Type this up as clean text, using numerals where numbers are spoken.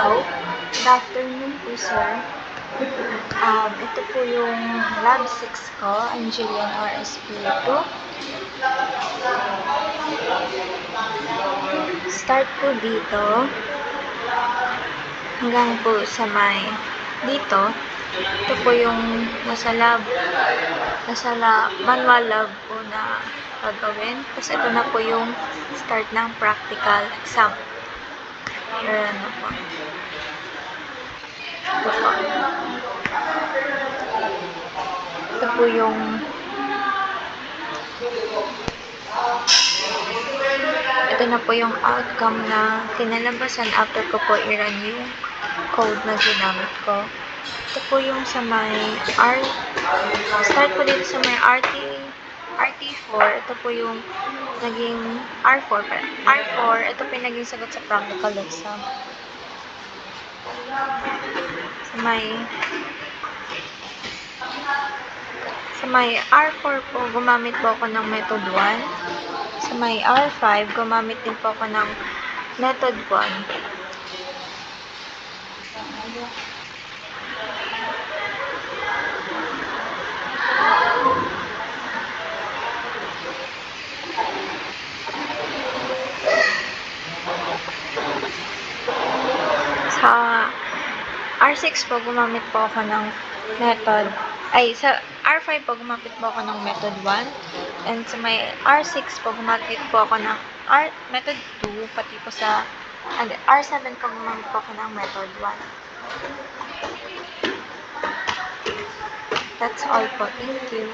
Hello, good afternoon po sir. Ito po yung Lab 6 ko, Angeline R. Espiritu. Start po dito, hanggang po sa may dito. Ito po yung nasa manual lab po na gagawin. Tapos ito na po yung start ng practical exam. Ayan na po. Ito po yung outcome na kinalabasan after ko po i-run yung code na ginamit ko. Ito po yung sa may start po dito sa may RT4. Ito po yung naging R4. Ito po yung naging sagot sa practical exam. Sa may R4 po, gumamit po ako ng method 1. Sa may R5, gumamit din po ako ng method 1. Sa R6 po, gumamit po ako ng sa R5 po, gumamit po ako ng method 1. And sa may R6 po, gumamit po ako ng method 2, pati po sa R7 po, gumamit po ako ng method 1. That's all po. Thank you.